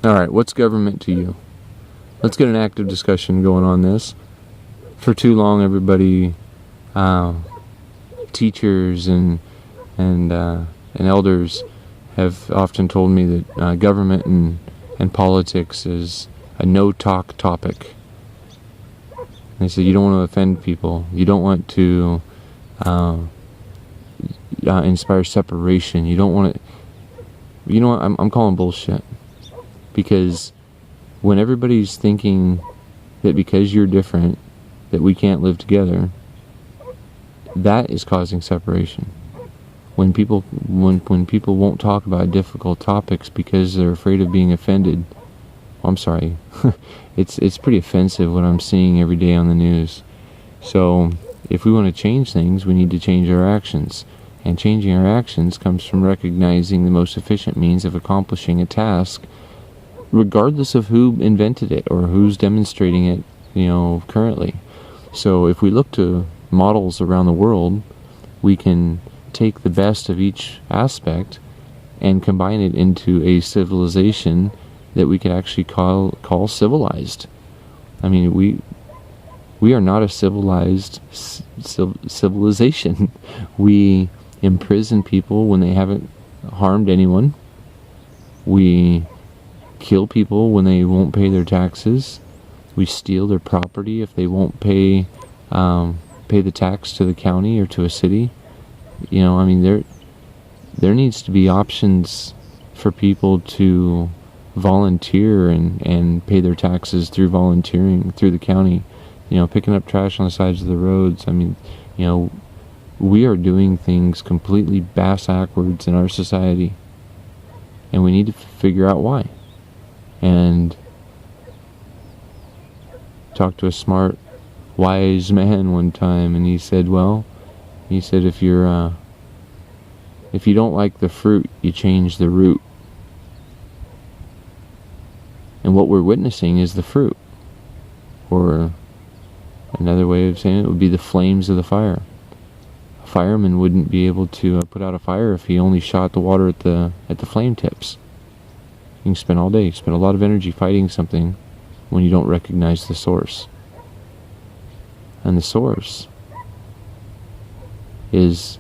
All right, what's government to you? Let's get an active discussion going on this. For too long, everybody, teachers and elders have often told me that government and politics is a no-talk topic. They said you don't want to offend people. You don't want to inspire separation. You don't want to. You know what? I'm calling bullshit, because when everybody's thinking that because you're different that we can't live together, that is causing separation. When people won't talk about difficult topics because they're afraid of being offended, I'm sorry, it's pretty offensive what I'm seeing every day on the news. So if we want to change things, we need to change our actions. And changing our actions comes from recognizing the most efficient means of accomplishing a task, regardless of who invented it or who's demonstrating it, currently. So if we look to models around the world, we can take the best of each aspect and combine it into a civilization that we could actually call civilized. I mean, we are not a civilized civilization. We imprison people when they haven't harmed anyone. We kill people when they won't pay their taxes. We steal their property if they won't pay the tax to the county or to a city. There needs to be options for people to volunteer and pay their taxes through volunteering through the county. Picking up trash on the sides of the roads. We are doing things completely backwards in our society, and we need to figure out why. And talked to a smart, wise man one time, and he said, if you don't like the fruit, you change the root. And what we're witnessing is the fruit, or another way of saying it would be the flames of the fire. A fireman wouldn't be able to put out a fire if he only shot the water at the flame tips. You can spend all day, spend a lot of energy fighting something when you don't recognize the source. And the source is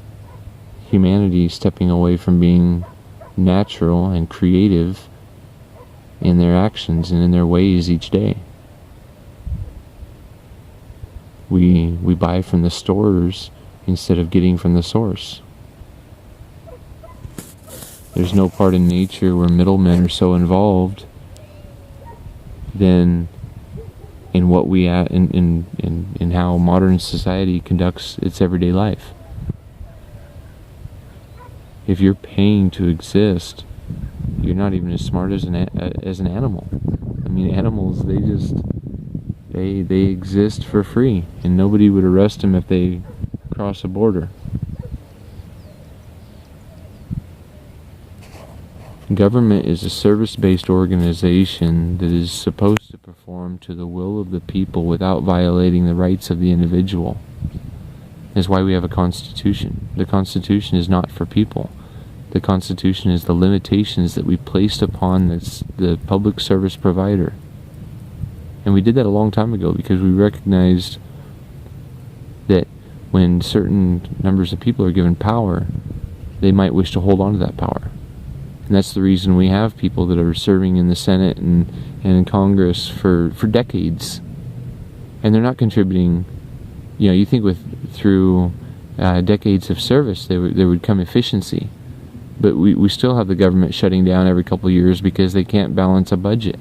humanity stepping away from being natural and creative in their actions and in their ways each day. We buy from the stores instead of getting from the source. There's no part in nature where middlemen are so involved than in what in how modern society conducts its everyday life. If you're paying to exist, you're not even as smart as an animal. Animals, they exist for free, and nobody would arrest them if they cross a border. Government is a service-based organization that is supposed to perform to the will of the people without violating the rights of the individual. That's why we have a constitution. The constitution is not for people. The constitution is the limitations that we placed upon the public service provider. And we did that a long time ago because we recognized that when certain numbers of people are given power, they might wish to hold on to that power. And that's the reason we have people that are serving in the Senate and in Congress for decades. And they're not contributing. You think through decades of service, there would come efficiency. But we still have the government shutting down every couple of years because they can't balance a budget.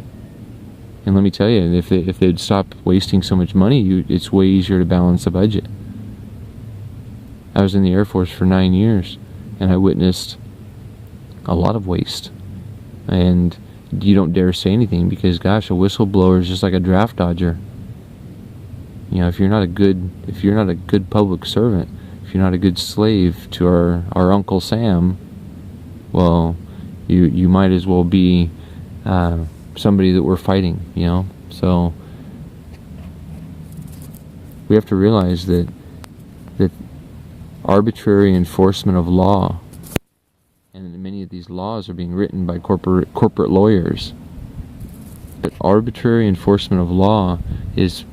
And let me tell you, if they'd stop wasting so much money, it's way easier to balance a budget. I was in the Air Force for 9 years, and I witnessed a lot of waste. And you don't dare say anything because, gosh, a whistleblower is just like a draft dodger. If you're not a good public servant, if you're not a good slave to our Uncle Sam, well, you might as well be somebody that we're fighting, So we have to realize that arbitrary enforcement of law, and many of these laws are being written by corporate lawyers, But arbitrary enforcement of law is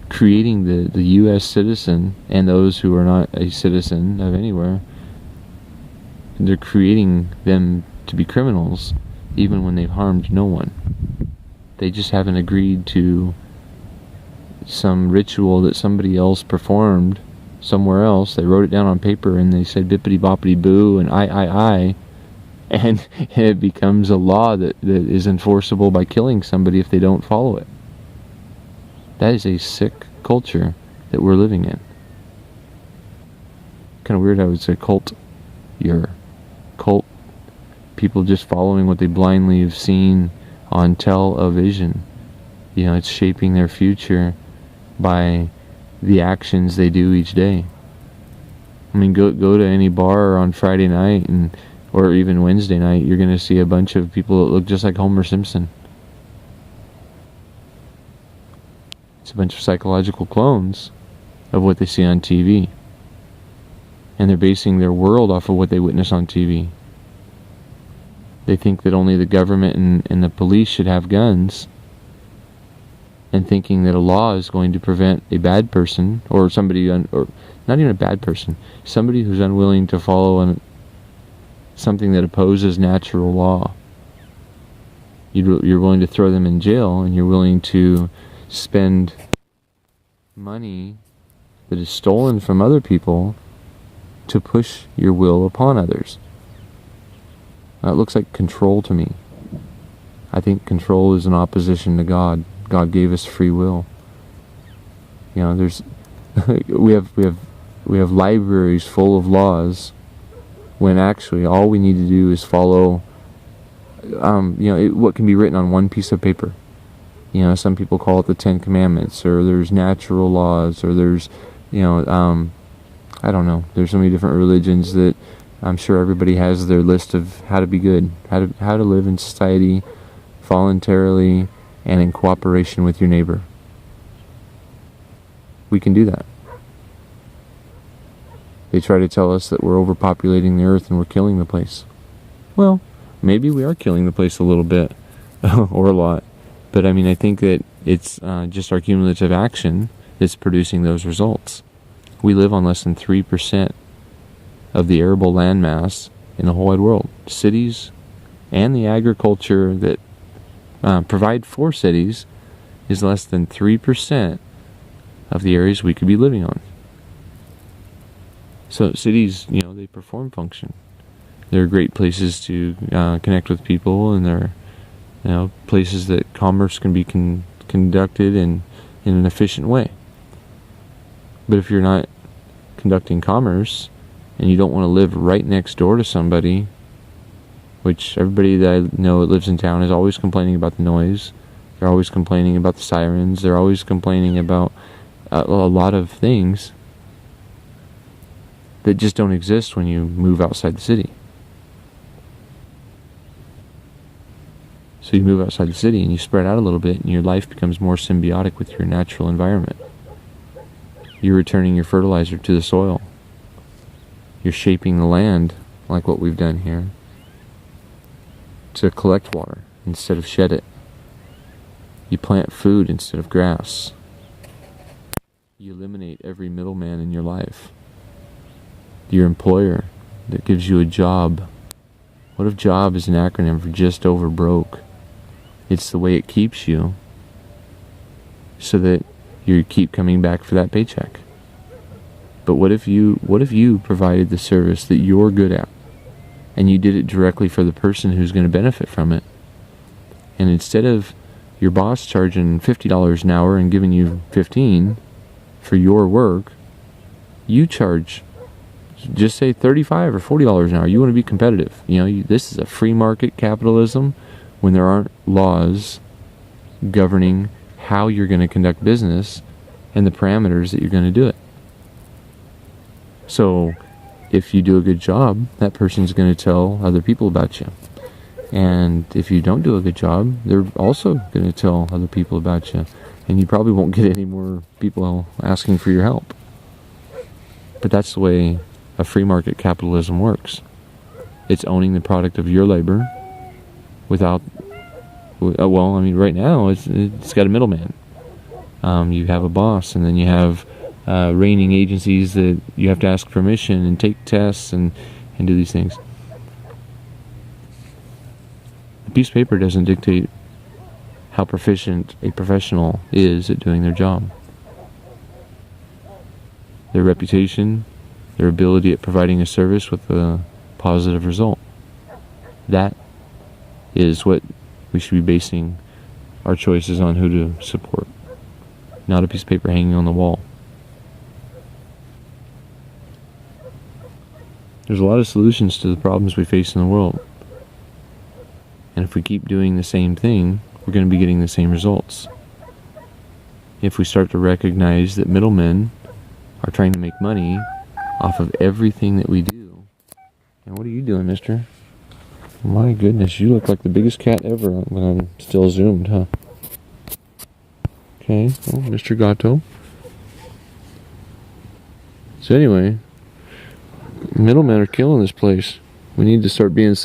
creating the U.S. citizen and those who are not a citizen of anywhere. They're creating them to be criminals, even when they've harmed no one. They just haven't agreed to some ritual that somebody else performed somewhere else. They wrote it down on paper and they said bippity boppity boo and I, and it becomes a law that is enforceable by killing somebody if they don't follow it. That is a sick culture that we're living in. Kind of weird how it's a cult. Your cult, people just following what they blindly have seen on television. You know, it's shaping their future by the actions they do each day. I mean, go to any bar on Friday night or even Wednesday night, you're going to see a bunch of people that look just like Homer Simpson. It's a bunch of psychological clones of what they see on TV. And they're basing their world off of what they witness on TV. They think that only the government and the police should have guns, and thinking that a law is going to prevent a bad person, or somebody, or not even a bad person, somebody who's unwilling to follow something that opposes natural law. You're willing to throw them in jail, and you're willing to spend money that is stolen from other people to push your will upon others. It looks like control to me. I think control is an opposition to God. God gave us free will. You know, there's we have libraries full of laws, when actually all we need to do is follow what can be written on one piece of paper. You know, some people call it the Ten Commandments, or there's natural laws, or there's I don't know. There's so many different religions that I'm sure everybody has their list of how to be good, how to live in society voluntarily and in cooperation with your neighbor. We can do that. They try to tell us that we're overpopulating the earth and we're killing the place. Well, maybe we are killing the place a little bit, or a lot. But I mean, I think that it's just our cumulative action that's producing those results. We live on less than 3% of the arable landmass in the whole wide world. Cities and the agriculture that provide for cities is less than 3% of the areas we could be living on. So cities, they perform function. They're great places to connect with people, and they're places that commerce can be conducted in an efficient way. But if you're not conducting commerce, and you don't want to live right next door to somebody, which everybody that I know that lives in town is always complaining about the noise, they're always complaining about the sirens, they're always complaining about a lot of things that just don't exist when you move outside the city. So you move outside the city and you spread out a little bit, and your life becomes more symbiotic with your natural environment. You're returning your fertilizer to the soil. You're shaping the land, like what we've done here, to collect water instead of shed it. You plant food instead of grass. You eliminate every middleman in your life. Your employer that gives you a job. What if job is an acronym for just over broke? It's the way it keeps you so that you keep coming back for that paycheck. But what if you provided the service that you're good at, and you did it directly for the person who's going to benefit from it? And instead of your boss charging $50 an hour and giving you $15 for your work, you charge, just say $35 or $40 an hour. You want to be competitive. This is a free market capitalism when there aren't laws governing how you're going to conduct business and the parameters that you're going to do it. So if you do a good job, that person's going to tell other people about you. And if you don't do a good job, they're also going to tell other people about you. And you probably won't get any more people asking for your help. But that's the way a free market capitalism works. It's owning the product of your labor without well, I mean, right now it's got a middleman. You have a boss, and then you have rating agencies that you have to ask permission and take tests and do these things. A piece of paper doesn't dictate how proficient a professional is at doing their job. Their reputation, their ability at providing a service with a positive result. That is what we should be basing our choices on, who to support, not a piece of paper hanging on the wall. There's a lot of solutions to the problems we face in the world. And if we keep doing the same thing, we're going to be getting the same results. If we start to recognize that middlemen are trying to make money off of everything that we do. And what are you doing, mister? My goodness, you look like the biggest cat ever when I'm still zoomed, huh? Okay, well, Mr. Gato. So anyway, middlemen are killing this place. We need to start being